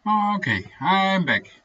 Oh, okay, I'm back.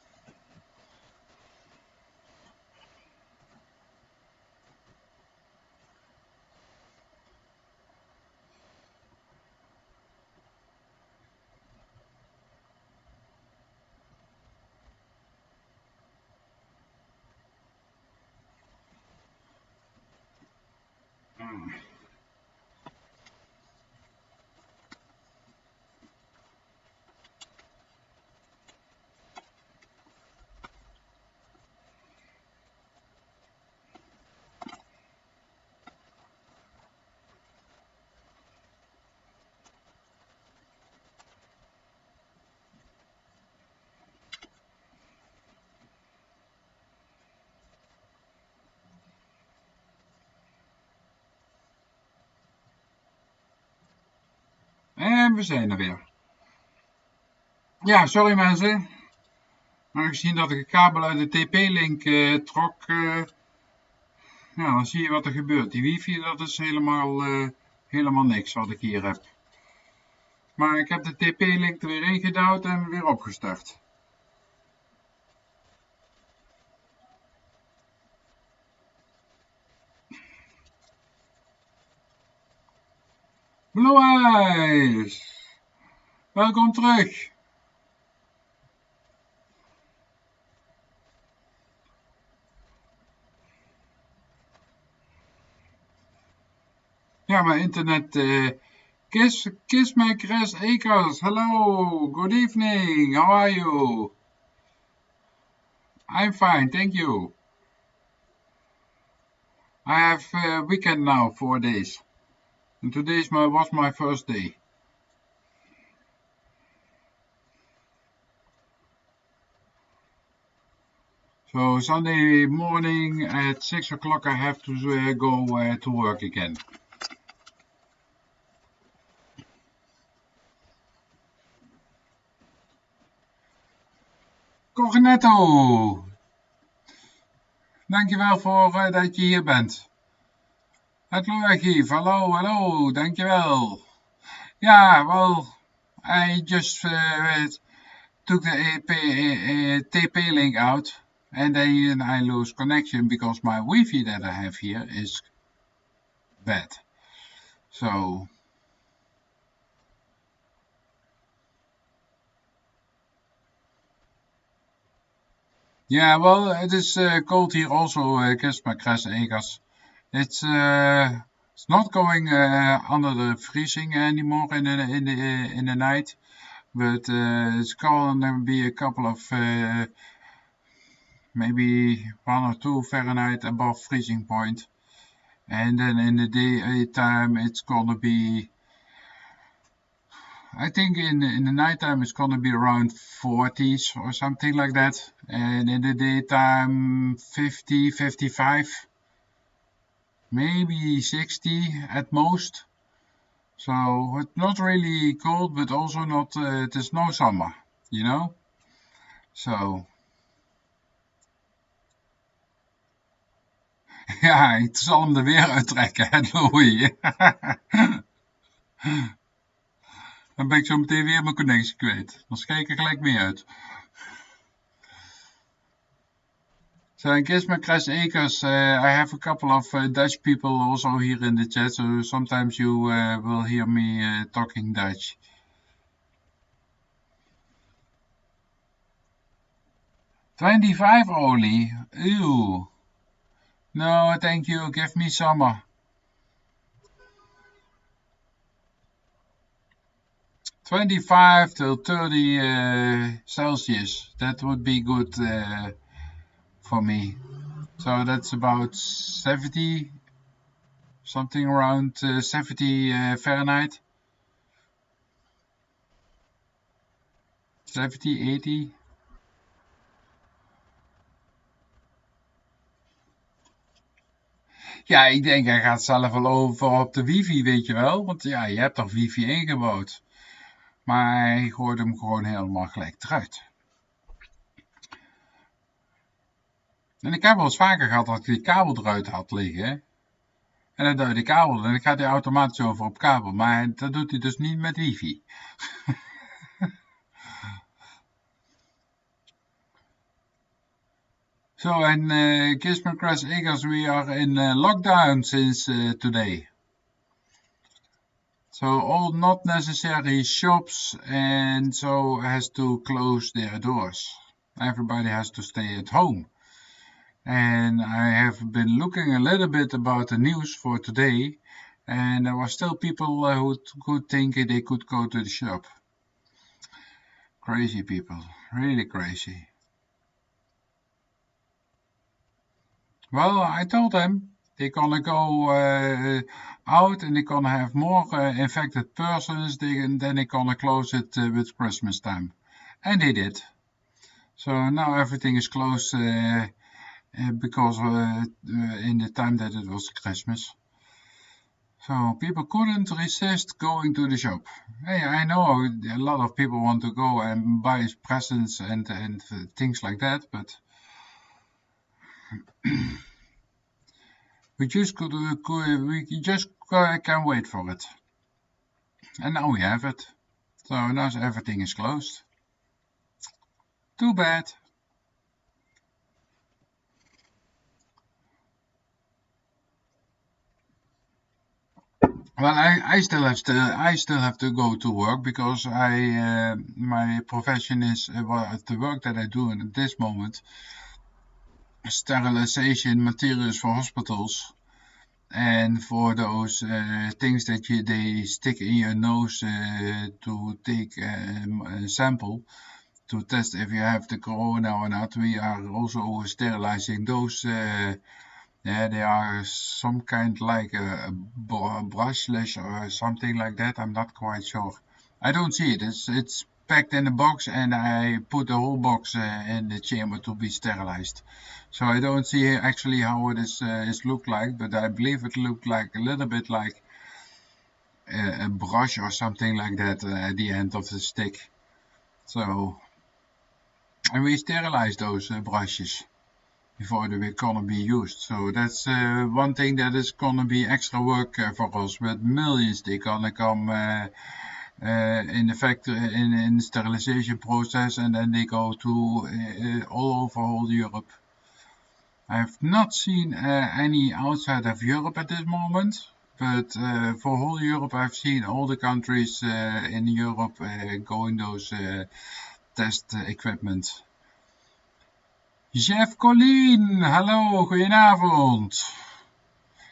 En we zijn er weer. Ja, sorry mensen. Aangezien dat ik een kabel uit de TP-link trok, ja, dan zie je wat er gebeurt. Die wifi, dat is helemaal niks wat ik hier heb. Maar ik heb de TP-link er weer ingedouwd en weer opgestart. Blue Eyes! Welkom terug! Ja, mijn internet... Kiss my Chris Akers. Hello, good evening. How are you? I'm fine, thank you. I have a weekend now, 4 days. And today was my first day. So Sunday morning at 6 o'clock I have to go to work again. Cornetto! Dankjewel voor dat je hier bent. Hallo Archief, hallo, dankjewel. Yeah, well, I just took the TP link out and then I lose connection because my Wi-Fi that I have here is bad. So, yeah, well, it is cold here also, Christmas Egas. It's not going under the freezing anymore in the night, but it's going to be a couple of maybe 1 or 2 Fahrenheit above freezing point, and then in the daytime it's gonna be, I think in the nighttime it's gonna be around 40s or something like that, and in the daytime 50, 55. Maybe 60 at most. So it's not really cold, but also not, it is no summer, you know? So, ja, ik zal hem er weer uittrekken, hè, Louis. Dan ben ik zo meteen weer mijn connectie kwijt. Dan schijk ik gelijk mee uit. So I guess my Chris Akers, I have a couple of Dutch people also here in the chat, so sometimes you will hear me talking Dutch. $25 only? Ew. No, thank you, give me summer. 25 to 30 Celsius, that would be good for me. So that's about 70, something around 70 Fahrenheit. 70, 80. Ja, ik denk hij gaat zelf wel over op de wifi, weet je wel. Want ja, je hebt toch wifi ingebouwd. Maar hij gooit hem gewoon helemaal gelijk eruit. En ik heb wel eens vaker gehad dat ik die kabel eruit had liggen. Hè? En dan doe je de kabel en dan gaat hij automatisch over op kabel. Maar dat doet hij dus niet met wifi. So in Gisborne Acres we are in lockdown since today. So all not necessary shops and so has to close their doors. Everybody has to stay at home. And I have been looking a little bit about the news for today, and there were still people who could think they could go to the shop. Crazy people, really crazy. Well, I told them they're gonna go out and they're gonna have more infected persons. Then they're gonna close it with Christmas time, and they did. So now everything is closed because in the time that it was Christmas. So people couldn't resist going to the shop. Hey, I know a lot of people want to go and buy presents and things like that, but we just can't wait for it. And now we have it. So now everything is closed. Too bad. Well, I still have to go to work because my profession is the work that I do at this moment, sterilization materials for hospitals and for those things that they stick in your nose to take a sample to test if you have the corona or not. We are also sterilizing those. Yeah, they are some kind like a brushless or something like that. I'm not quite sure. I don't see it. It's packed in a box, and I put the whole box in the chamber to be sterilized. So I don't see actually how it is look like, but I believe it looked like a little bit like a brush or something like that at the end of the stick. So, and we sterilize those brushes before they're gonna be used. So that's one thing that is gonna be extra work for us. With millions, they're gonna come in the factory in the sterilization process, and then they go to all over whole Europe. I've not seen any outside of Europe at this moment, but for whole Europe, I've seen all the countries in Europe going those test equipment. Chef Colleen, hallo, goedenavond.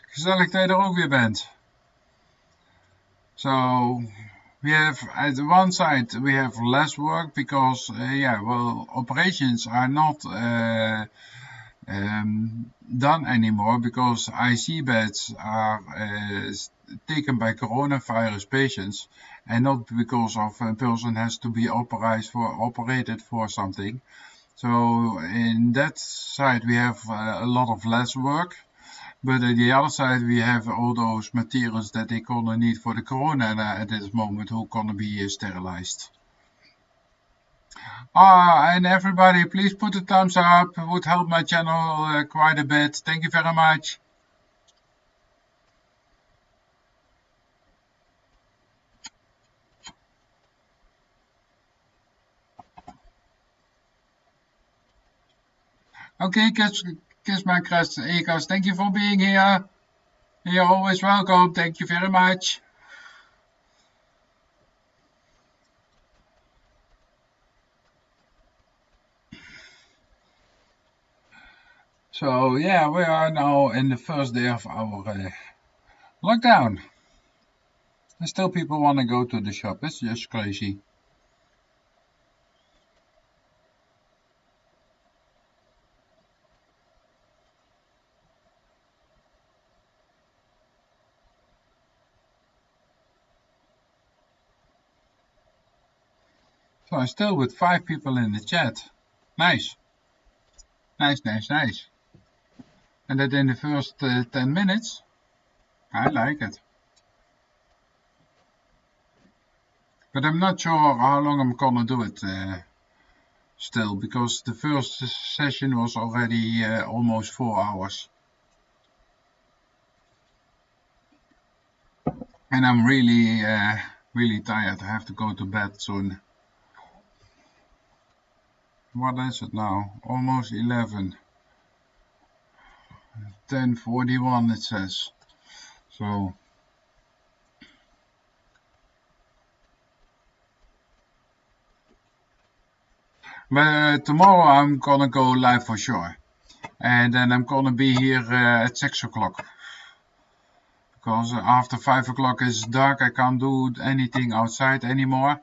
Gezellig dat je er ook weer bent. So, we have, at one side, we have less work because, yeah, well, operations are not done anymore because IC beds are taken by coronavirus patients and not because of a person has to be operated for something. So in that side we have a lot of less work, but on the other side we have all those materials that they gonna need for the corona at this moment who gonna be sterilized. And everybody, please put a thumbs up. It would help my channel quite a bit. Thank you very much. Okay, kiss my Acres. Thank you for being here. You're always welcome. Thank you very much. So yeah, we are now in the first day of our lockdown. And still people want to go to the shop. It's just crazy. So I'm still with 5 people in the chat. Nice. Nice. And that in the first 10 minutes. I like it. But I'm not sure how long I'm gonna do it still, because the first session was already almost 4 hours. And I'm really, really tired. I have to go to bed soon. What is it now? Almost 11. 10:41 it says. So but tomorrow I'm gonna go live for sure, and then I'm gonna be here at 6 o'clock, because after 5 o'clock it's dark. I can't do anything outside anymore.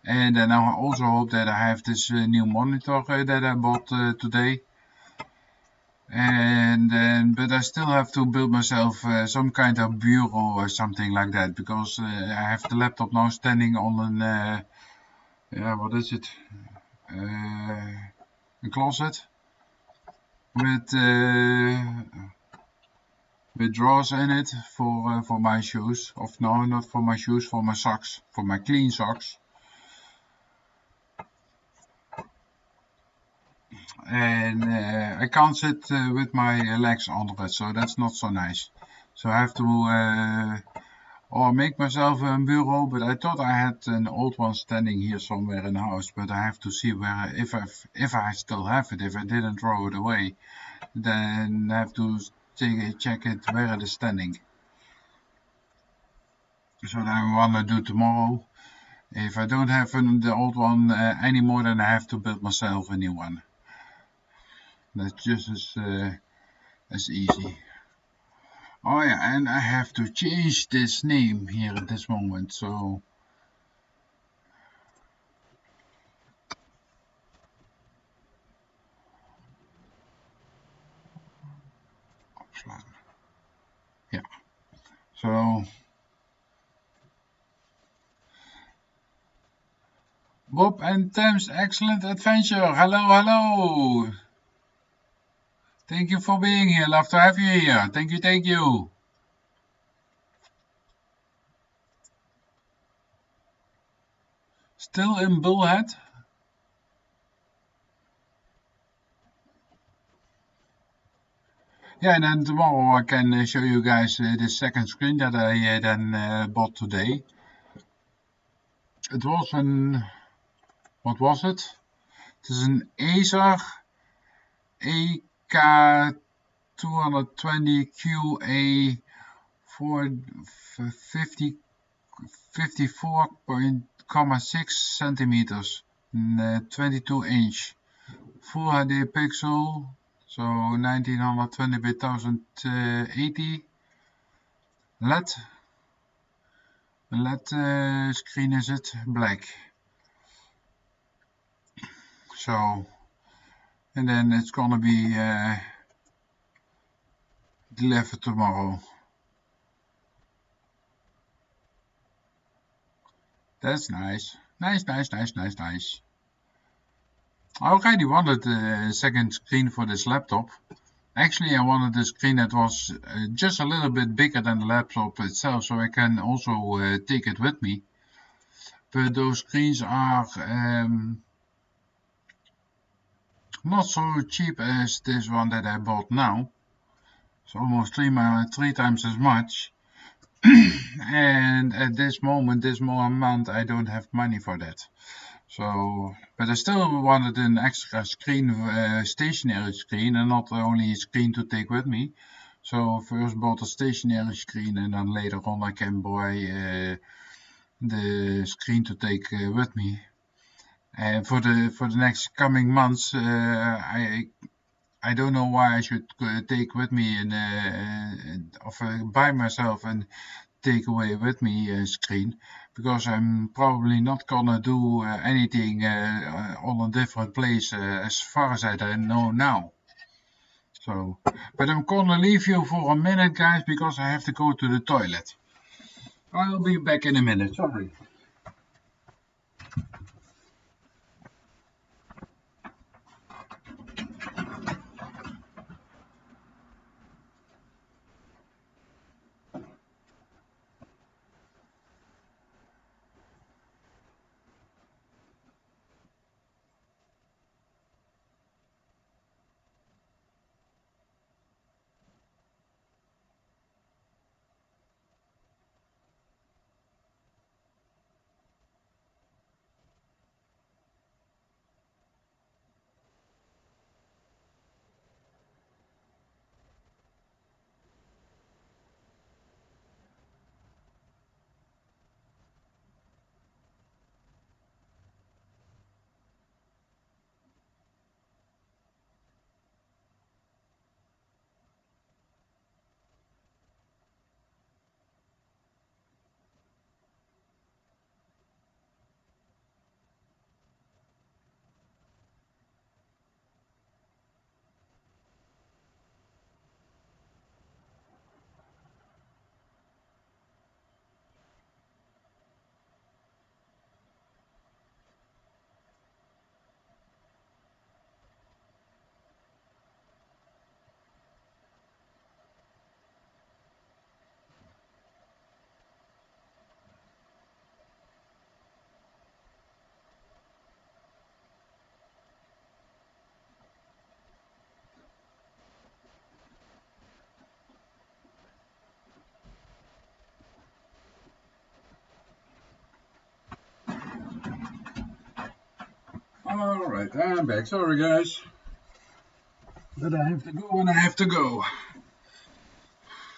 And then I also hope that I have this new monitor that I bought today. And then, but I still have to build myself some kind of bureau or something like that, because I have the laptop now standing on an what is it? A closet with drawers in it for my shoes. Of no, not for my shoes, for my socks, for my clean socks. And I can't sit with my legs under it, so that's not so nice. So I have to or make myself a bureau, but I thought I had an old one standing here somewhere in the house, but I have to see where, if I still have it. If I didn't throw it away, then I have to check it where it is standing. So that I want to do tomorrow. If I don't have the old one anymore, then I have to build myself a new one. That's just as easy. Oh yeah, and I have to change this name here at this moment, so yeah. So Bob and Thames, excellent adventure. Hello, hello. Thank you for being here. Love to have you here. Thank you, thank you. Still in Bullhead? Yeah, and then tomorrow I can show you guys the second screen that I then bought today. It was what was it? It is an Acer AK220QA 54.6 centimeters, 22-inch, full HD pixel, so 1920 by 1080 LED. LED screen is it, black. So, and then it's gonna be delivered tomorrow. That's nice. Nice. I already wanted a second screen for this laptop. Actually, I wanted a screen that was just a little bit bigger than the laptop itself, so I can also take it with me. But those screens are not so cheap as this one that I bought now. It's almost three times as much. And at this moment, I don't have money for that. So, but I still wanted an extra screen, stationary screen, and not only a screen to take with me. So first bought a stationary screen, and then later on I can buy the screen to take with me. And for the next coming months, I don't know why I should take with me and buy myself and take away with me a screen, because I'm probably not gonna do anything on a different place as far as I know now. So, but I'm gonna leave you for a minute, guys, because I have to go to the toilet. I'll be back in a minute. Sorry. Alright, I'm back. Sorry guys. But I have to go when I have to go.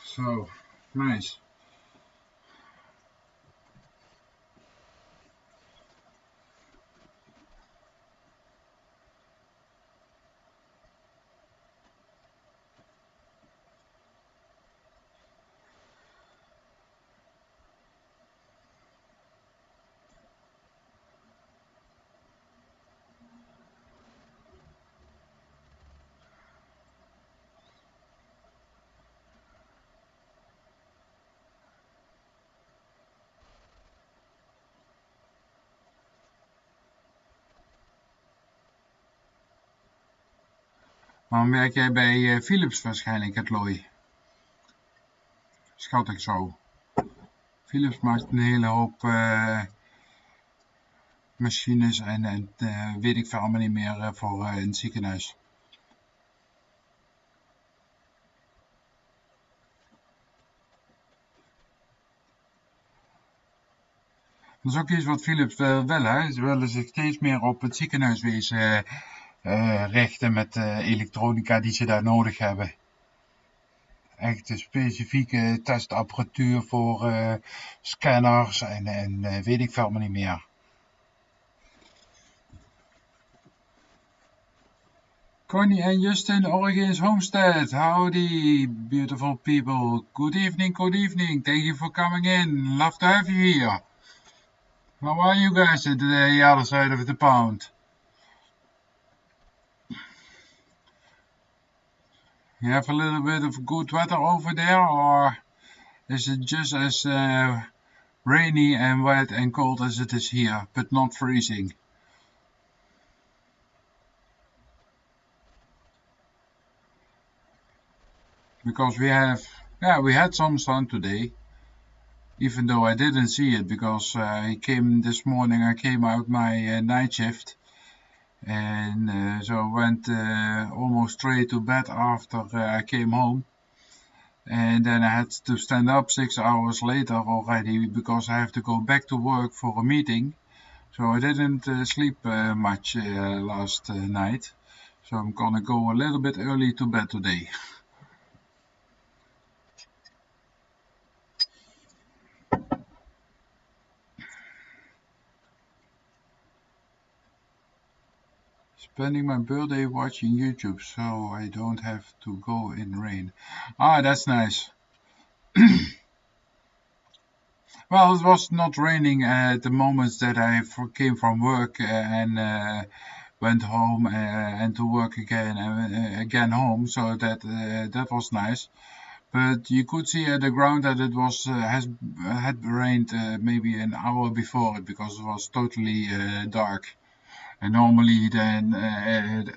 So, nice. Dan werk jij bij Philips waarschijnlijk, het looi. Schat ik zo. Philips maakt een hele hoop machines en weet ik veel allemaal niet meer voor in het ziekenhuis. Dat is ook iets wat Philips wel hè. Ze willen zich steeds meer op het ziekenhuiswezen richten met elektronica die ze daar nodig hebben. Echt een specifieke testapparatuur voor scanners en weet ik veel allemaal niet meer. Connie and Justin, Oregon's homestead. Howdy, beautiful people. Good evening, good evening. Thank you for coming in. Love to have you here. How are you guys at the other side of the pond? You have a little bit of good weather over there, or is it just as rainy and wet and cold as it is here, but not freezing? Because we had some sun today, even though I didn't see it because I came this morning, I came out my night shift and so I went almost straight to bed after I came home. And then I had to stand up 6 hours later already because I have to go back to work for a meeting. So I didn't sleep much last night. So I'm gonna go a little bit early to bed today. Spending my birthday watching YouTube so I don't have to go in rain. Ah, that's nice. Well, it was not raining at the moments that I came from work and went home and to work again and again home, so that was nice. But you could see at the ground that it was had rained maybe an hour before it because it was totally dark. And normally then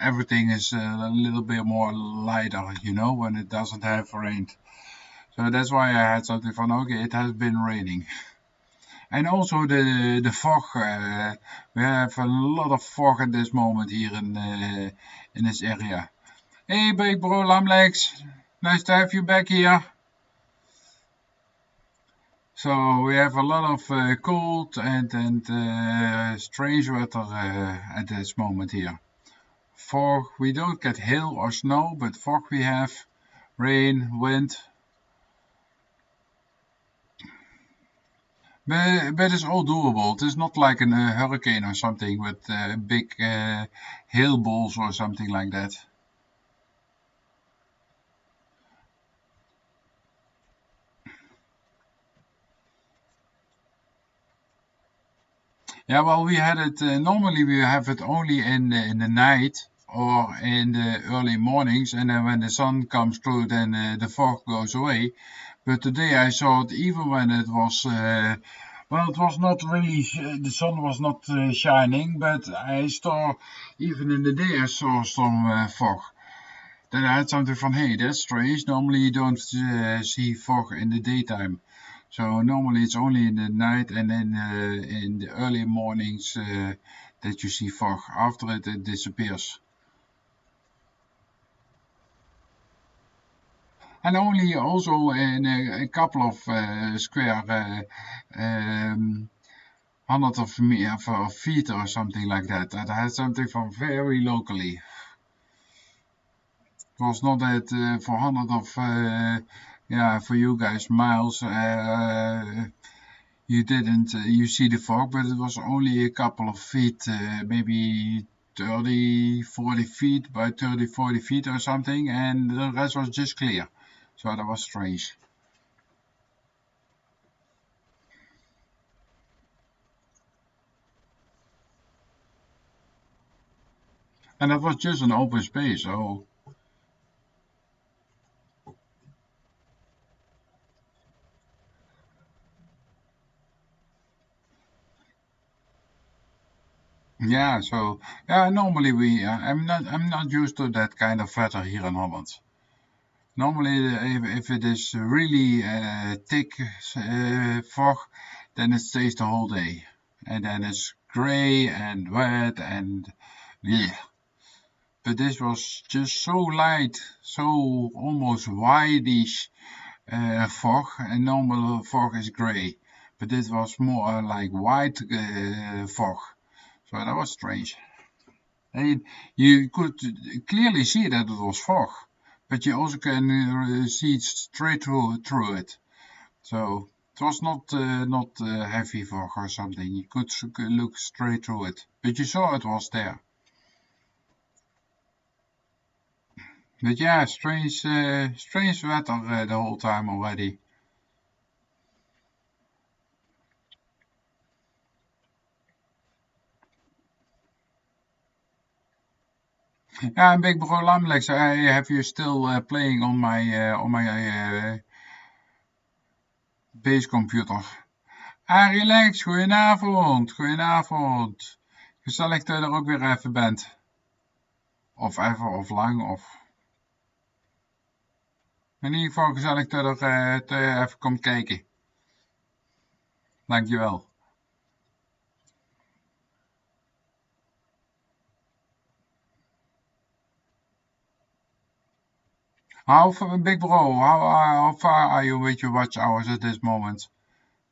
everything is a little bit more lighter, you know, when it doesn't have rained. So that's why I had something from, okay, it has been raining. And also the fog, we have a lot of fog at this moment here in this area. Hey, big bro, Lamlex, nice to have you back here. So we have a lot of cold and strange weather at this moment here. Fog, we don't get hail or snow, but fog we have, rain, wind. But it's all doable. It is not like a hurricane or something with big hail balls or something like that. Yeah, well, we had it, normally we have it only in the night or in the early mornings, and then when the sun comes through, then the fog goes away. But today I saw it even when it was, well, it was not really, the sun was not shining, but I saw, even in the day, I saw some fog. Then I had something from, hey, that's strange. Normally you don't see fog in the daytime. So normally it's only in the night and then in the early mornings that you see fog. After it disappears. And only also in a couple of square hundreds of feet or something like that. That had something from very locally. It was not that for hundreds of yeah, for you guys miles you didn't you see the fog, but it was only a couple of feet, maybe 30, 40 feet by 30, 40 feet or something, and the rest was just clear. So that was strange. And that was just an open space, so yeah, so yeah, normally I'm not used to that kind of weather here in Holland. Normally, if it is really thick fog, then it stays the whole day, and then it's gray and wet and yeah. But this was just so light, so almost whitish fog, and normal fog is gray. But this was more like white fog, so that was strange. And you could clearly see that it was fog, but you also can see straight through it. So it was not heavy fog or something. You could look straight through it, but you saw it was there. But yeah, strange weather the whole time already. Yeah, Big Bro Lamlex, I have you still playing on my base computer. Ah, relax, goedenavond, goedenavond. Gezellig dat je er ook weer even bent. Of even, of lang, of... In ieder geval gezellig dat je even komt kijken. Dankjewel. Big Bro, how far are you with your watch hours at this moment?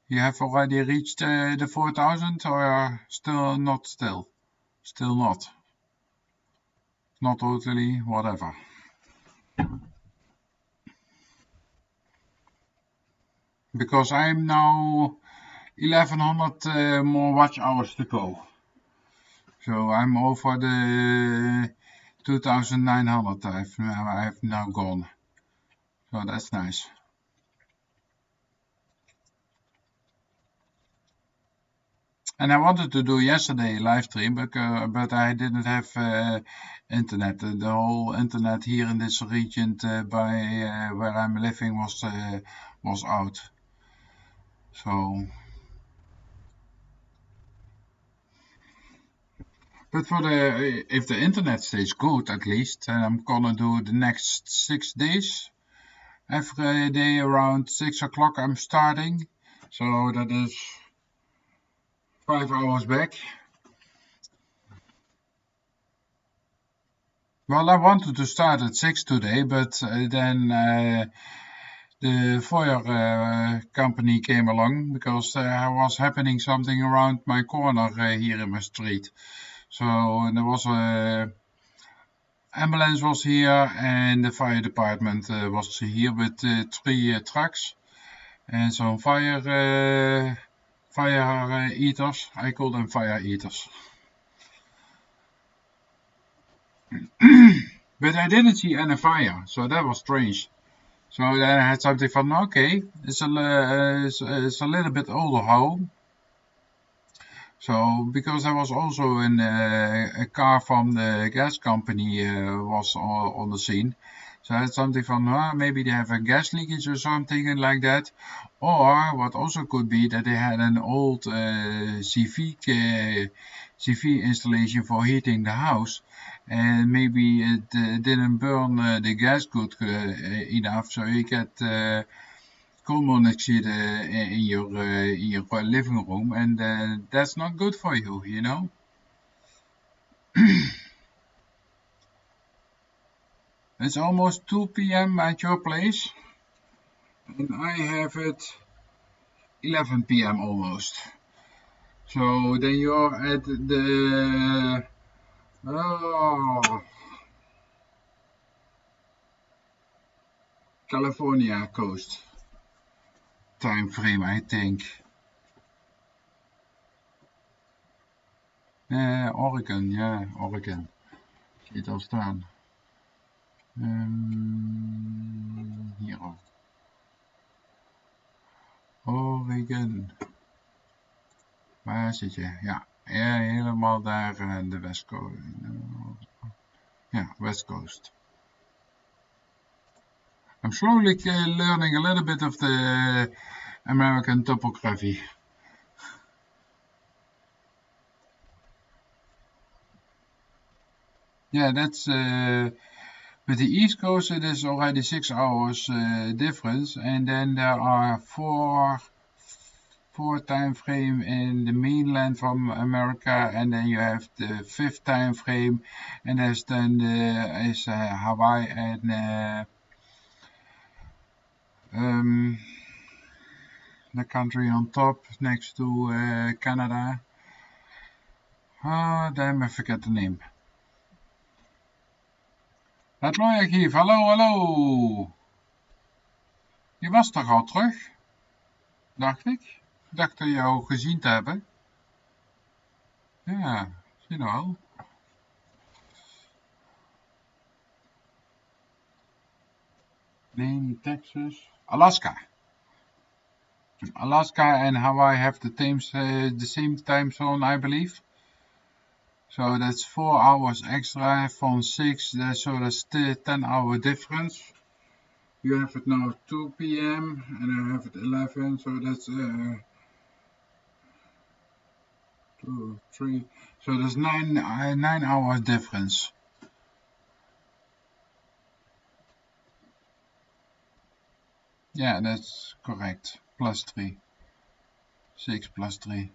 You have already reached the 4,000 or still not still? Still not. Not totally, whatever. Because I'm now 1100 more watch hours to go. So I'm over the 2900 I've now gone. So that's nice. And I wanted to do yesterday live stream, but I didn't have internet. The whole internet here in this region by where I'm living was out. So, but for the if the internet stays good at least, I'm gonna do the next 6 days. Every day around 6 o'clock I'm starting. So that is 5 hours back. Well, I wanted to start at 6 today, but then the fire company came along because there was happening something around my corner here in my street. So there was a ambulance was here and the fire department was here with 3 trucks and some fire eaters. I call them fire eaters. But I didn't see any fire, so that was strange. So then I had something from, okay, it's a little bit older home. So because I was also in a car from the gas company was on the scene. So I had something from, maybe they have a gas leakage or something like that. Or what also could be that they had an old CV installation for heating the house. And maybe it didn't burn the gas good enough, so you get coal monoxide in your living room, and that's not good for you, you know. It's almost 2 p.m. at your place, and I have it 11 p.m. almost. So then you're at the California coast time frame, I think. Oregon, ja, Oregon. Zie je het al staan? Hier ook. Oregon. Waar zit je? Ja, helemaal daar aan de West Coast. Ja, West Coast. I'm slowly learning a little bit of the American topography. Yeah, that's with the East Coast it is already 6 hours difference, and then there are four time frame in the mainland from America, and then you have the 5th time frame, and there's then Hawaii and the country on top next to Canada. Oh, damn, I forget the name. Het Looiarchief, hallo. Je was toch al terug? Dacht ik. Ik dacht dat je jou gezien te hebben. Ja, zie je wel. Maine, Texas, Alaska. Alaska and Hawaii have the same time zone, I believe. So that's 4 hours extra from 6, so that's 10-hour difference. You have it now 2 p.m. and I have it 11, so that's 2, 3, so there's 9 hours difference. Yeah, that's correct. Plus 3. 6 plus 3.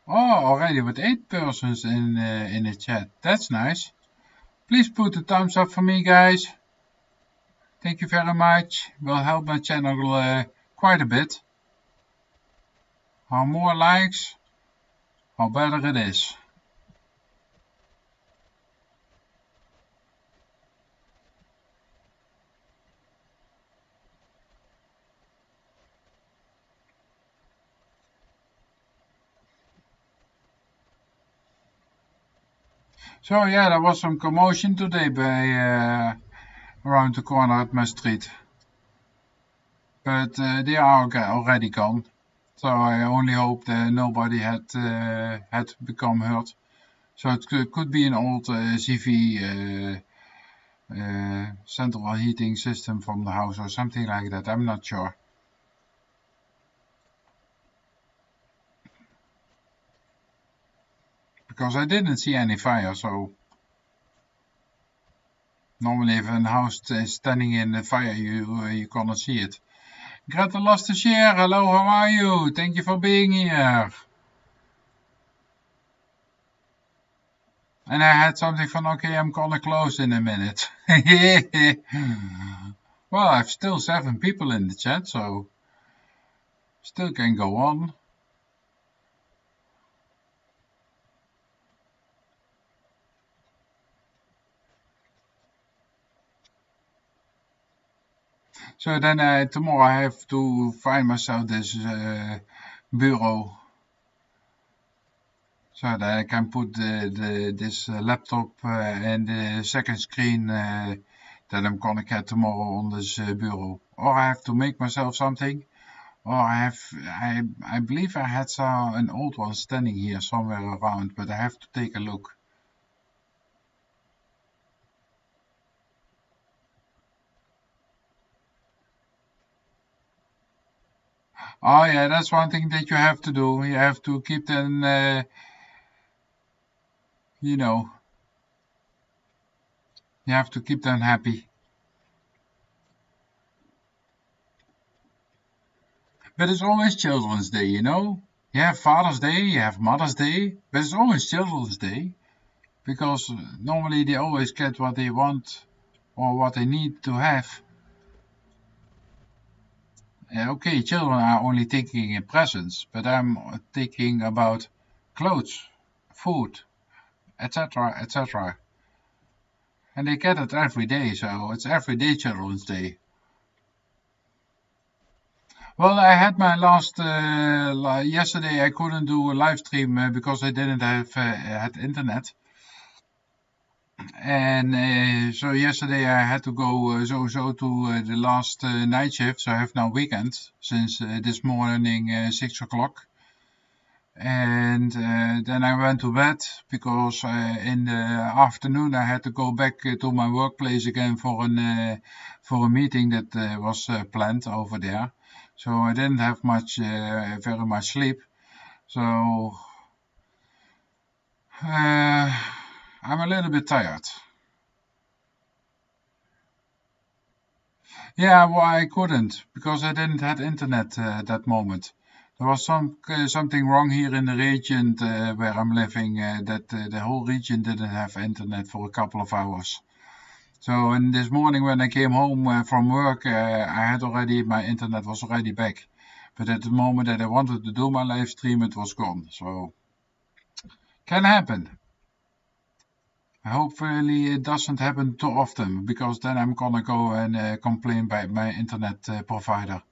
Oh, already with 8 persons in the chat. That's nice. Please put a thumbs up for me, guys. Thank you very much. Will help my channel quite a bit. How more likes, how better it is. So yeah, there was some commotion today by around the corner at my street. But they are already gone. So I only hope that nobody had become hurt. So it could be an old CV central heating system from the house or something like that. I'm not sure. Because I didn't see any fire, so normally if a house is standing in the fire, you cannot see it. Greta lost the share. Hello, how are you? Thank you for being here. And I had something from, okay, I'm gonna close in a minute. Well, I've still 7 people in the chat, so still can go on. So then tomorrow I have to find myself this bureau, so that I can put this laptop and the second screen that I'm gonna get tomorrow on this bureau. Or I have to make myself something, or I believe I had an old one standing here somewhere around, but I have to take a look. Oh yeah, that's one thing that you have to do. You have to keep them, you know, you have to keep them happy. But it's always Children's Day, you know. You have Father's Day, you have Mother's Day, but it's always Children's Day. Because normally they always get what they want or what they need to have. Okay, children are only thinking in presents, but I'm thinking about clothes, food, etc., etc. And they get it every day, so it's every day Children's Day. Well, I had my last yesterday. I couldn't do a live stream because I didn't have had internet, and so yesterday I had to go to the last night shift. So I have now weekend since this morning 6 o'clock. And then I went to bed because in the afternoon I had to go back to my workplace again for a meeting that was planned over there. So I didn't have very much sleep. So I'm a little bit tired. Yeah, well, I couldn't because I didn't have internet at that moment. There was something wrong here in the region where I'm living, that the whole region didn't have internet for a couple of hours. So, and this morning when I came home from work, my internet was already back. But at the moment that I wanted to do my live stream, it was gone. So, can happen. Hopefully it doesn't happen too often, because then I'm gonna go and complain by my internet provider.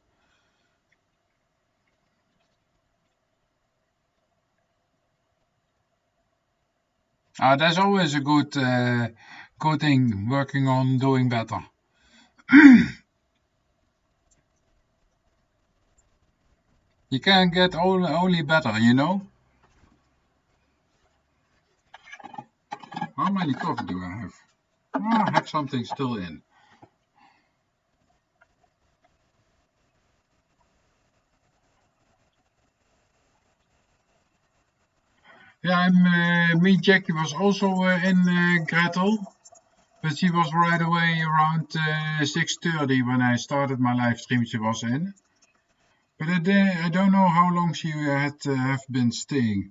That's always a good thing, working on doing better. You can get only better, you know? How many coffee do I have? I have something still in. Yeah, me, Jackie was also in Gretel, but she was right away around 6:30 when I started my live stream. She was in, but I don't know how long she had have been staying.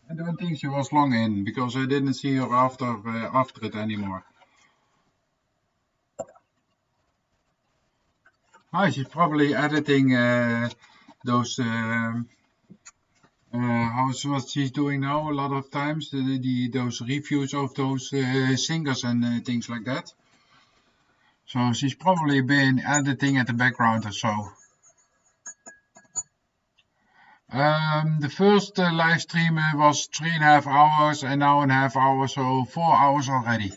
I don't think she was long in because I didn't see her after it anymore. She's probably editing those. How's what she's doing now? A lot of times, those reviews of those singers and things like that. So she's probably been editing at the background or so. The first live stream was 3.5 hours, and now a half hour, so 4 hours already.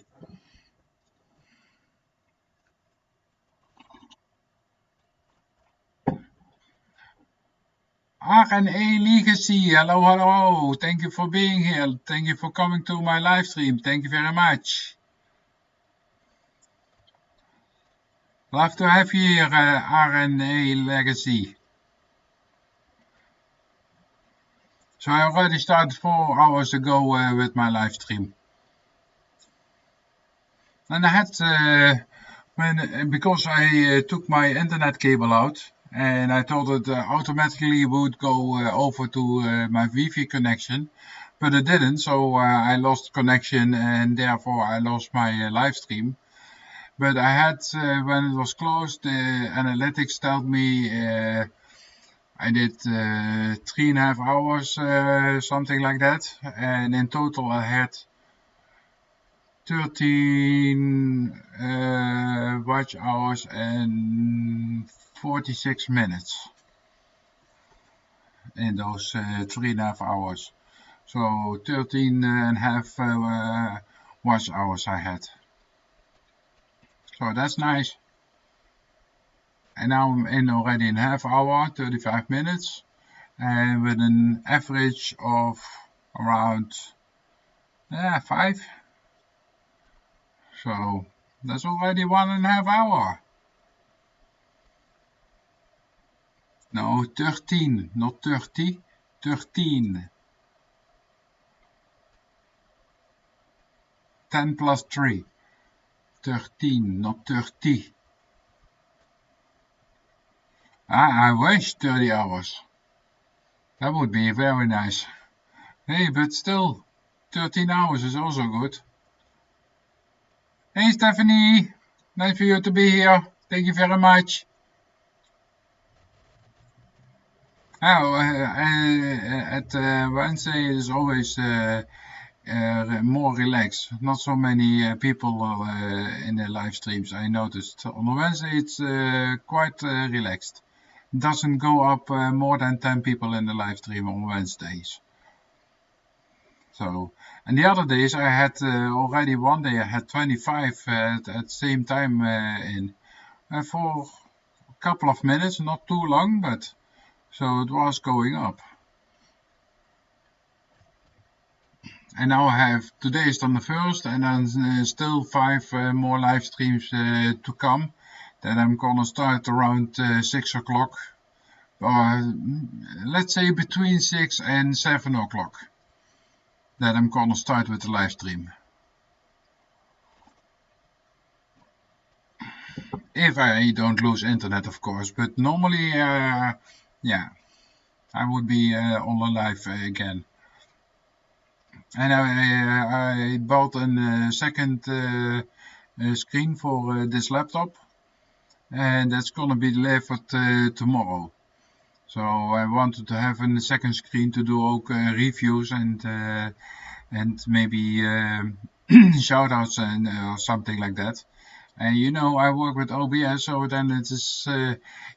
RNA Legacy, hello, hello. Thank you for being here. Thank you for coming to my live stream. Thank you very much. Love to have you here, RNA Legacy. So I already started 4 hours ago with my live stream. And I had, because I took my internet cable out, and I thought it automatically would go over to my Wi-Fi connection, but it didn't, so I lost connection, and therefore I lost my live stream. But I had, when it was closed, the analytics told me I did 3.5 hours, something like that, and in total I had 13 watch hours and 46 minutes in those 3.5 hours. So 13 and a half watch hours I had. So that's nice. And now I'm in already in half hour, 35 minutes, and with an average of around 5. So that's already 1.5 hours. No, 13, not 30, 13. 10 plus 3. 13, not 30. I wish 30 hours. That would be very nice. Hey, but still, 13 hours is also good. Hey, Stephanie. Nice for you to be here. Thank you very much. Oh, at Wednesday it is always more relaxed. Not so many people in the live streams. I noticed on a Wednesday it's quite relaxed. Doesn't go up more than 10 people in the live stream on Wednesdays. So, and the other days I had already one day I had 25 at the same time in for a couple of minutes, not too long, but so it was going up. And now I have today is on the first, and then still 5 more live streams to come. That I'm gonna start around 6 o'clock, or let's say between 6 and 7 o'clock. That I'm gonna start with the live stream. If I don't lose internet, of course. But normally, yeah, I would be on the live again. And I bought a second screen for this laptop, and that's gonna be delivered tomorrow. So I wanted to have a second screen to do reviews and maybe shoutouts and or something like that. And you know, I work with OBS, so then it is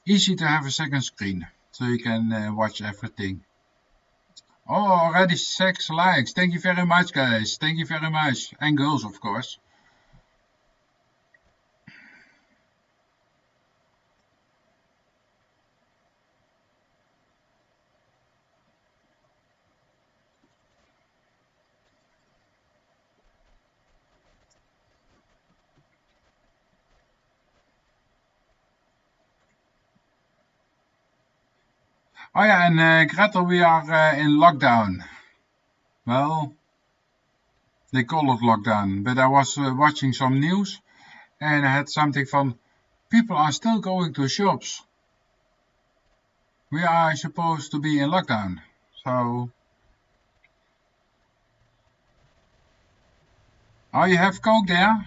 easy to have a second screen, so you can watch everything. Oh, already 6 likes. Thank you very much, guys. Thank you very much. And girls, of course. Oh yeah, and Gretel, we are in lockdown. Well, they call it lockdown, but I was watching some news and I had something from people are still going to shops. We are supposed to be in lockdown. So, oh, you have Coke there?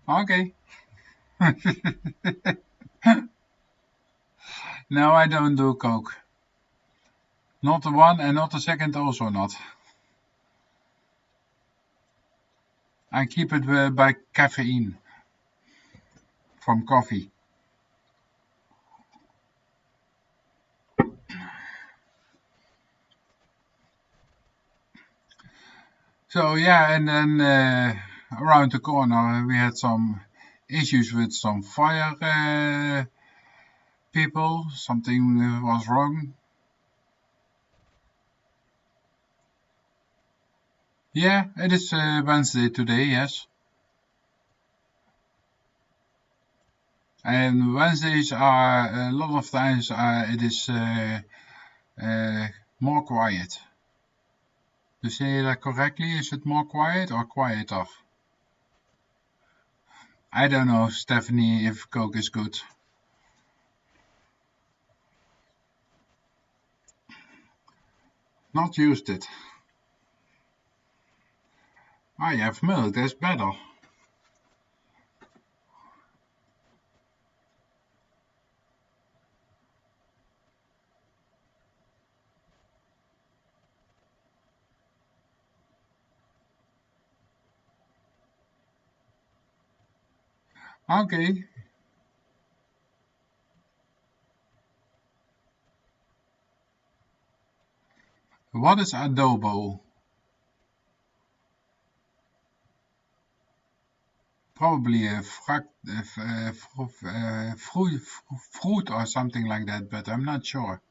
Okay. No, I don't do Coke. Not the one and not the second also not. I keep it by caffeine from coffee. So yeah, and then around the corner we had some issues with some fire people. Something was wrong. Yeah, it is Wednesday today, yes. And Wednesdays are a lot of times it is more quiet. To say that correctly, is it more quiet or quieter? I don't know, Stephanie, if Coke is good. Not used it. I have milk, that's better. Okay. What is adobo? Probably a fruit or something like that, but I'm not sure.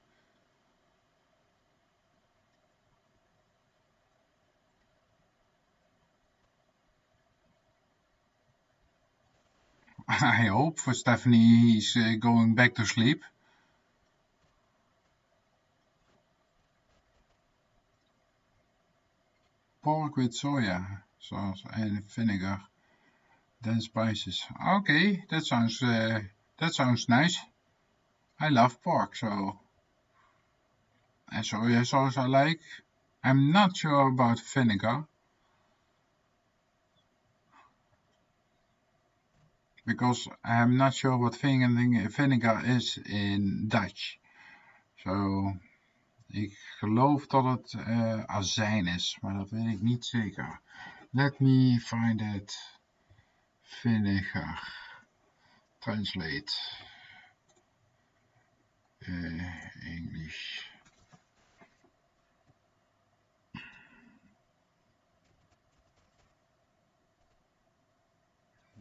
I hope for Stephanie he's going back to sleep. Pork with soya sauce and vinegar, then spices. Okay, that sounds nice. I love pork, so and soya sauce I like. I'm not sure about vinegar, because I'm not sure what vinegar is in Dutch. Zo, ik geloof dat het azijn is, maar dat weet ik niet zeker. Let me find it. Vinegar. Translate. English.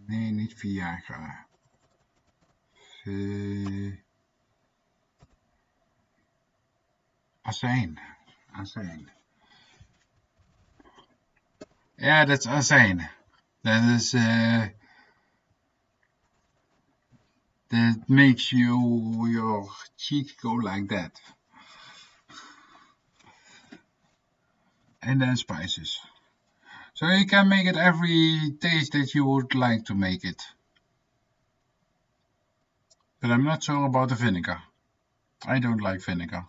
Nee, niet Viagra. Azijn. Azijn. Yeah, that's azijn. That is that makes your cheeks go like that. And then spices. So you can make it every taste that you would like to make it. But I'm not sure about the vinegar. I don't like vinegar.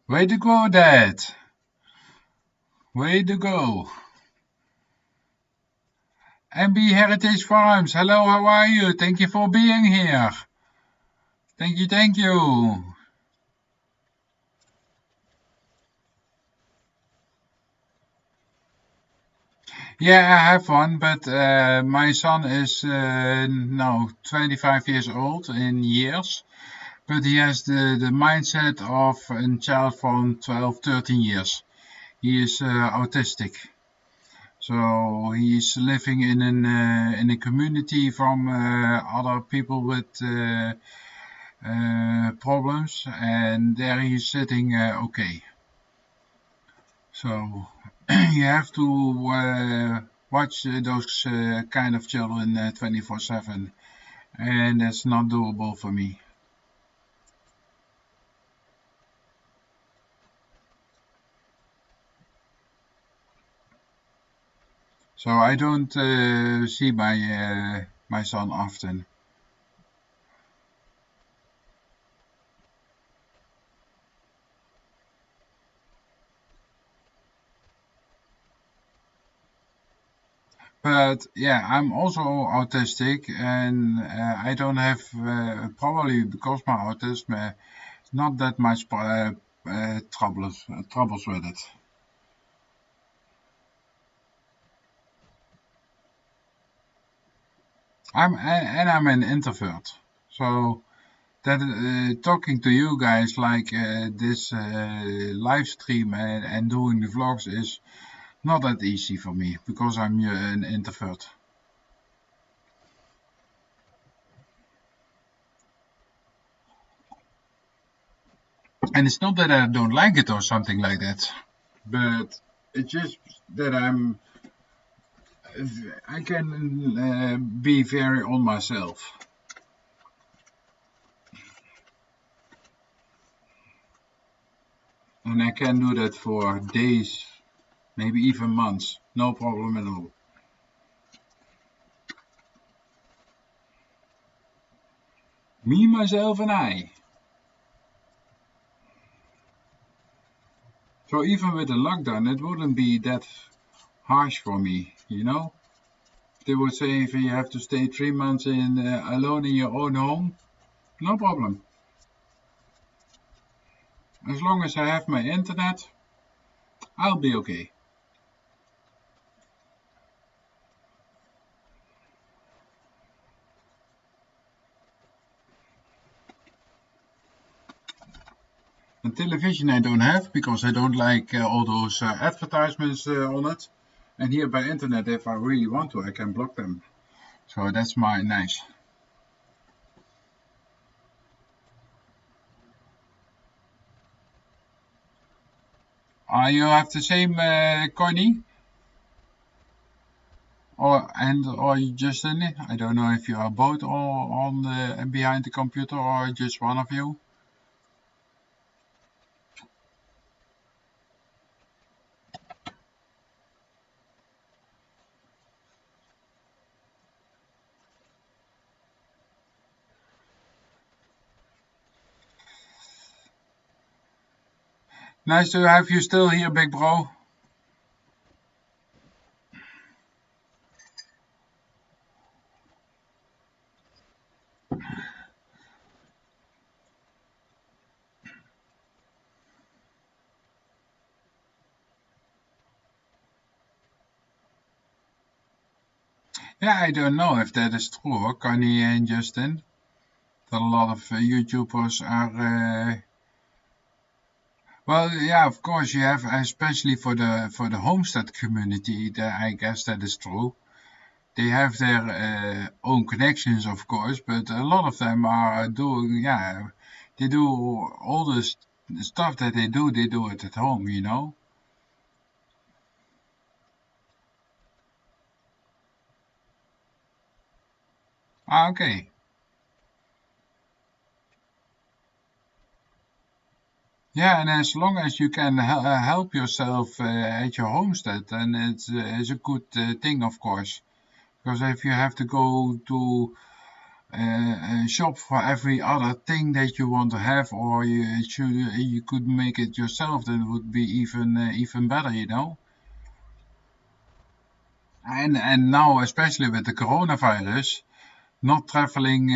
Way to go, Dad! Way to go! MB Heritage Farms, hello, how are you? Thank you for being here. Thank you, thank you. Yeah, I have one, but my son is now 25 years old in years, but he has the mindset of a child from 12, 13 years. He is autistic. So he's living in a community from other people with problems, and there he's sitting okay. So you have to watch those kind of children 24/7, and that's not doable for me. So I don't see my son often. But yeah, I'm also autistic, and I don't have probably because my autism not that much troubles with it. I'm an introvert, so that talking to you guys like this live stream and doing the vlogs is not that easy for me because I'm an introvert. And it's not that I don't like it or something like that, but it's just that I can be very on myself. And I can do that for days, maybe even months, no problem at all. Me, myself, and I. So even with the lockdown, it wouldn't be that harsh for me, you know? They would say if you have to stay 3 months alone in your own home, no problem. As long as I have my internet, I'll be okay. And television I don't have because I don't like all those advertisements on it. And here by internet, if I really want to, I can block them. So that's nice. You have the same Connie? Or you just in it? I don't know if you are both on the behind the computer or just one of you. Nice to have you still here, big bro. Yeah, I don't know if that is true, hoor, Connie and Justin. That a lot of YouTubers are. Well, yeah, of course you have, especially for the homestead community. I guess that is true. They have their own connections, of course, but a lot of them are doing, yeah, they do all the stuff that they do it at home, you know. Ah, okay. Yeah, and as long as you can help yourself at your homestead, then it's a good thing, of course. Because if you have to go to shop for every other thing that you want to have, or you could make it yourself, then it would be even better, you know. And now, especially with the coronavirus, not traveling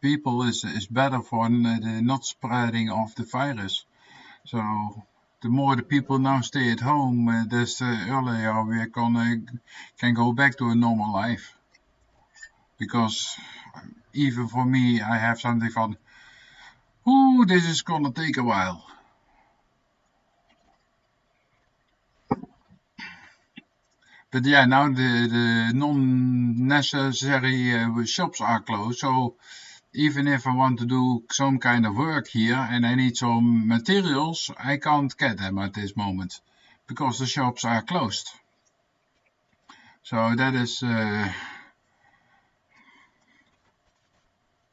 people is better for the not spreading of the virus. So the more the people now stay at home, the earlier we can go back to a normal life. Because even for me, I have something from, ooh, this is gonna take a while. But yeah, now the non-necessary shops are closed. So even if I want to do some kind of work here and I need some materials, I can't get them at this moment because the shops are closed. So that is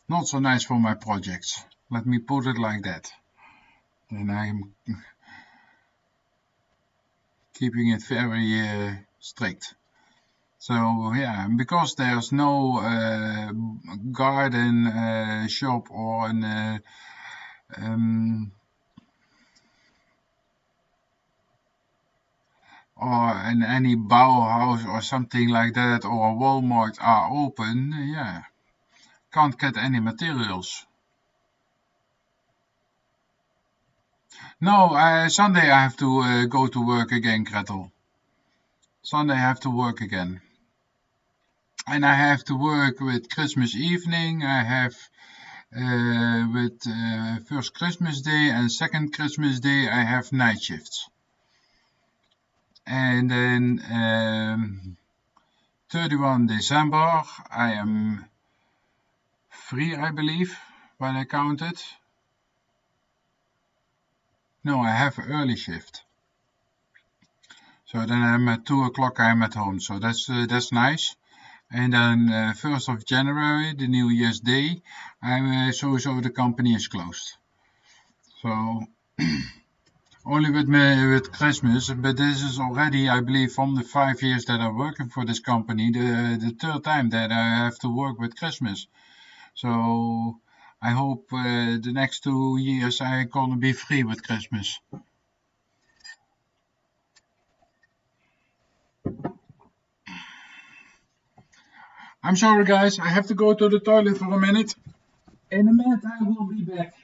not so nice for my projects. Let me put it like that. And I'm keeping it very strict. So yeah, because there's no garden shop or an um, any Bauhaus or something like that, or a Walmart are open, yeah, can't get any materials. No, Sunday I have to go to work again, Gretel. Sunday I have to work again. And I have to work with Christmas evening. I have with first Christmas Day and second Christmas Day, I have night shifts. And then 31 December, I am free, I believe, when I counted. No, I have an early shift. So then I'm at 2 o'clock, I'm at home. So that's nice. And then 1st of January, the New Year's Day, so the company is closed. So only with Christmas, but this is already, I believe, from the 5 years that I'm working for this company, the third time that I have to work with Christmas. So I hope the next 2 years I gonna be free with Christmas. I'm sorry, guys. I have to go to the toilet for a minute. In a minute, I will be back.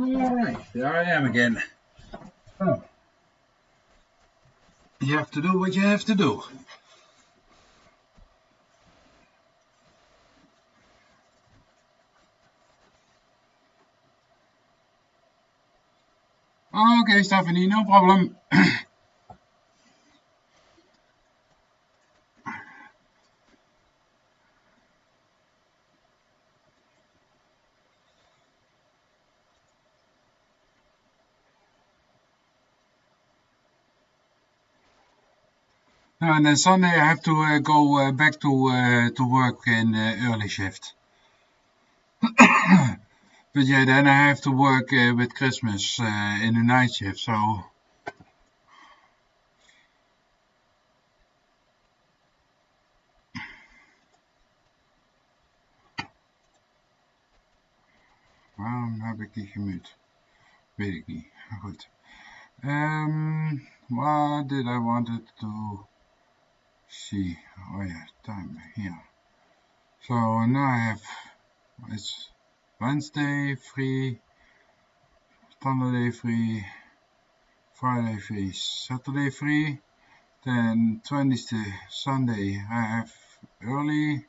Alright, there I am again. Oh, you have to do what you have to do. Okay, Stephanie, no problem. And then Sunday I have to go back to work in early shift. But yeah, then I have to work with Christmas in the night shift, so... Waarom heb ik die gemute? Weet ik niet. Goed. What did I wanted to see? Oh yeah, time here. So now I have... It's Wednesday free, Saturday free, Friday free, Saturday free. Then 20th Sunday I have early,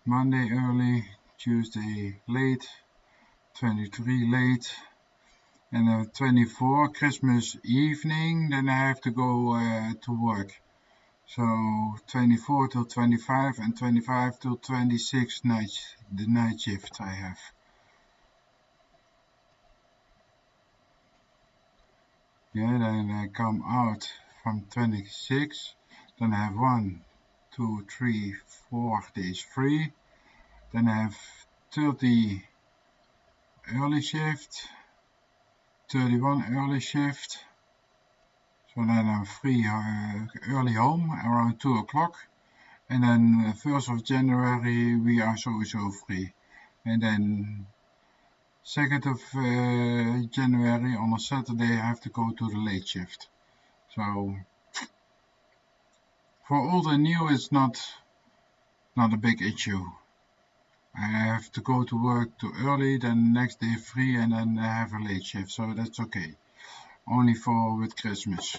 Monday early, Tuesday late, 23 late, and then 24 Christmas evening. Then I have to go to work. So 24 till 25 and 25 till 26 the night shift I have. Yeah, then I come out from 26, then I have 1, 2, 3, 4 days free, then I have 30 early shift, 31 early shift, so then I'm free early home around 2 o'clock, and then 1st of January we are sowieso free, and then 2nd of January on a Saturday I have to go to the late shift. So for old and new it's not a big issue. I have to go to work too early, then next day free, and then I have a late shift, so that's okay. Only for with Christmas.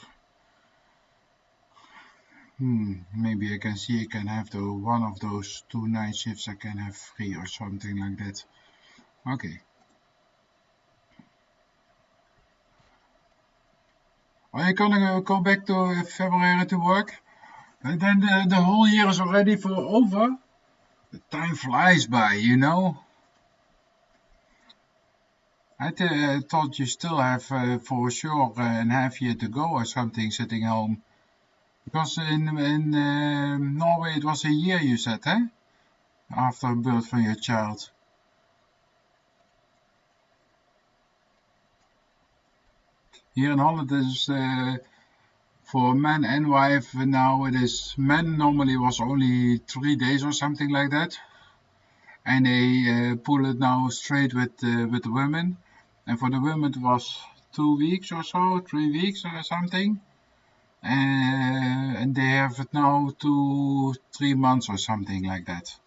Maybe I can see I can have one of those 2 night shifts I can have free or something like that. Okay. Are you gonna go back to February to work? And then the whole year is already over? The time flies by, you know. I thought you still have for sure a half year to go or something sitting home. Because in Norway it was a year you said, eh? After birth from your child. Here in Holland it is for man and wife now it is men normally was only 3 days or something like that. And they pull it now straight with the women. And for the women it was 2 weeks or so, 3 weeks or something. And they have it now to 3 months or something like that.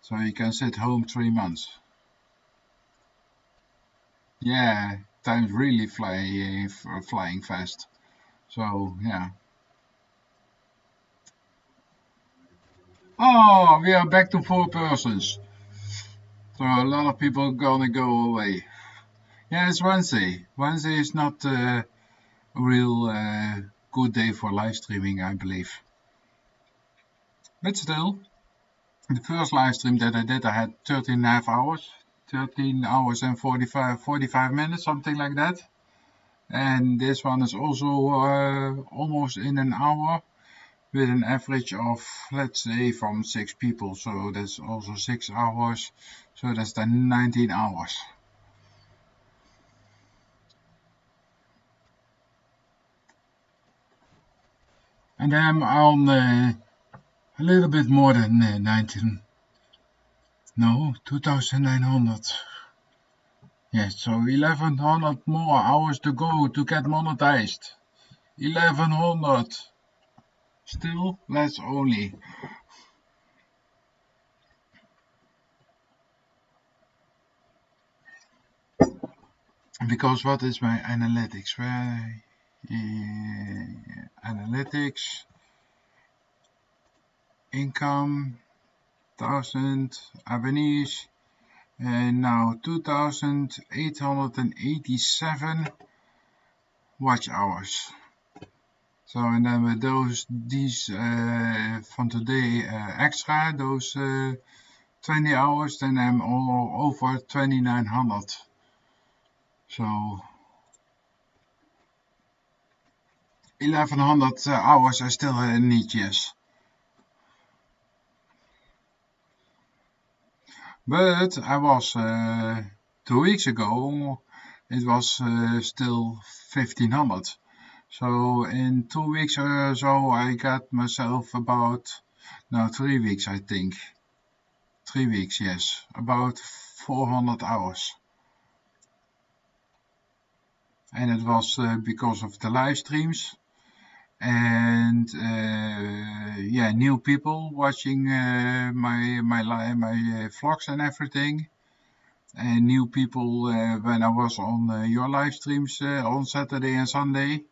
So you can sit home 3 months. Yeah, time's really flying fast. So yeah. Oh, we are back to 4 persons. So a lot of people gonna go away. Yeah, it's Wednesday. Wednesday is not a real good day for live streaming, I believe. But still, the first live stream that I did, I had 13.5 hours. 13 hours and 45 minutes, something like that. And this one is also almost in an hour, with an average of, let's say, from 6 people. So that's also 6 hours. So that's then 19 hours. And I'm on a little bit more than 19. No, 2,900. Yes, so 1,100 more hours to go to get monetized. 1,100. Still less only. because what is my analytics? Where analytics, income, 1000 abonnees, and now 2887 watch hours. So, and then with these from today extra, those 20 hours, then I'm all over 2900. So 1100 hours I still need, yes. But I was 2 weeks ago, it was still 1500. So in 2 weeks or so I got myself about, no, 3 weeks I think. 3 weeks, yes, about 400 hours. And it was because of the live streams and yeah, new people watching my vlogs and everything, and new people when I was on your live streams on Saturday and Sunday.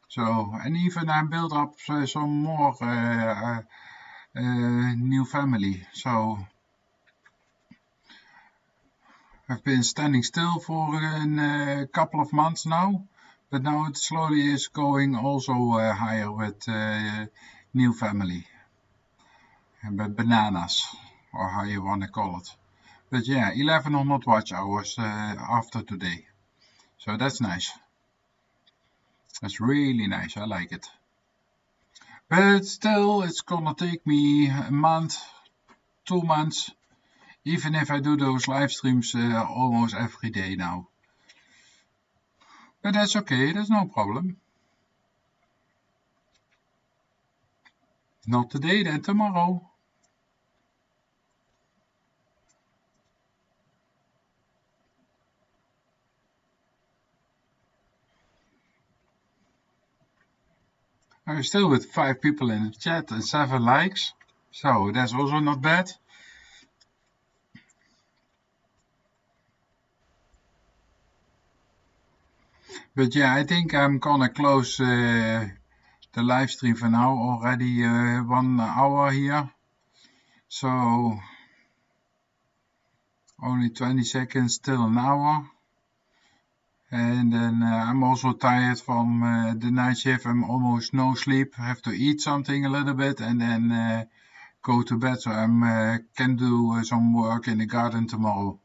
So, and even I built up some more new family. So I've been standing still for a couple of months now, but now it slowly is going also higher with new family, but bananas, or how you want to call it. But yeah, 1100 watch hours after today. So that's nice. That's really nice. I like it. But still, it's gonna take me a month, 2 months, even if I do those live streams almost every day now. But that's okay, that's no problem. Not today, then tomorrow. I'm still with 5 people in the chat and 7 likes. So that's also not bad. But yeah, I think I'm gonna close the live stream for now. Already 1 hour here. So only 20 seconds till an hour. And then I'm also tired from the night shift. I'm almost no sleep. I have to eat something a little bit and then go to bed, so I can do some work in the garden tomorrow.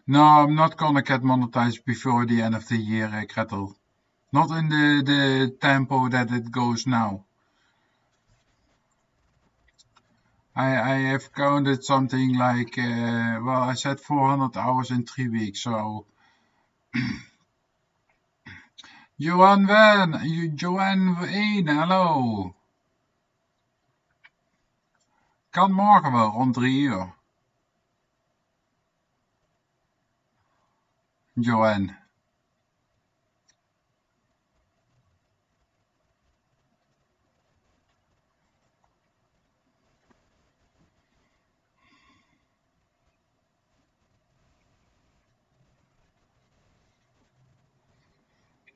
No, I'm not gonna get monetized before the end of the year, Gretel. Not in the tempo that it goes now. I have counted something like, well, I said 400 hours in 3 weeks, so... Joanne 1, hallo. Kan morgen wel, rond 3 uur. Joanne.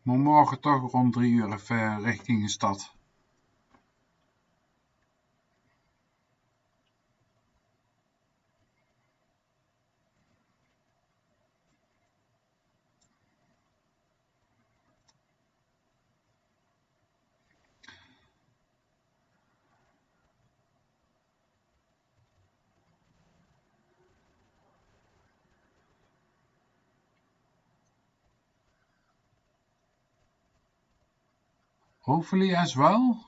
Maar morgen toch rond 3 uur even richting de stad. Hopefully as well.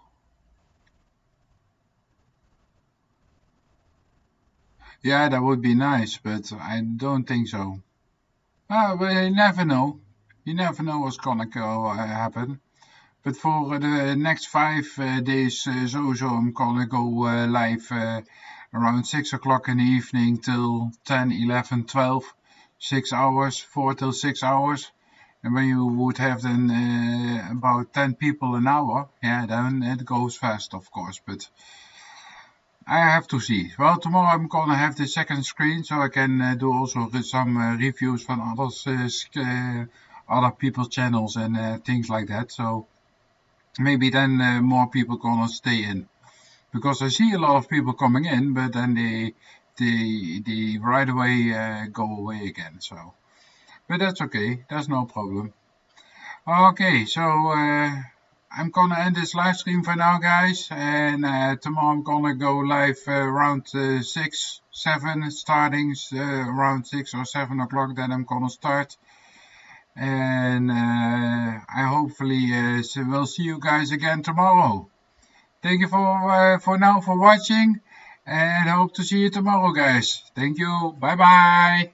Yeah, that would be nice, but I don't think so. But you never know. You never know what's gonna happen. But for the next 5 days, sowieso I'm gonna go live around 6 o'clock in the evening till 10, 11, 12, 6 hours, 4 till 6 hours. And when you would have then about 10 people an hour, yeah, then it goes fast, of course. But I have to see. Well, tomorrow I'm gonna have the second screen, so I can do also some reviews from others, other people's channels and things like that. So maybe then more people gonna stay in, because I see a lot of people coming in, but then they right away go away again. So, but that's okay. That's no problem. Okay, so I'm gonna end this live stream for now, guys, and tomorrow I'm gonna go live around 6, 7, starting around 6 or 7 o'clock. Then I'm gonna start, and I hopefully will see you guys again tomorrow. Thank you for now for watching, and hope to see you tomorrow, guys. Thank you. Bye bye.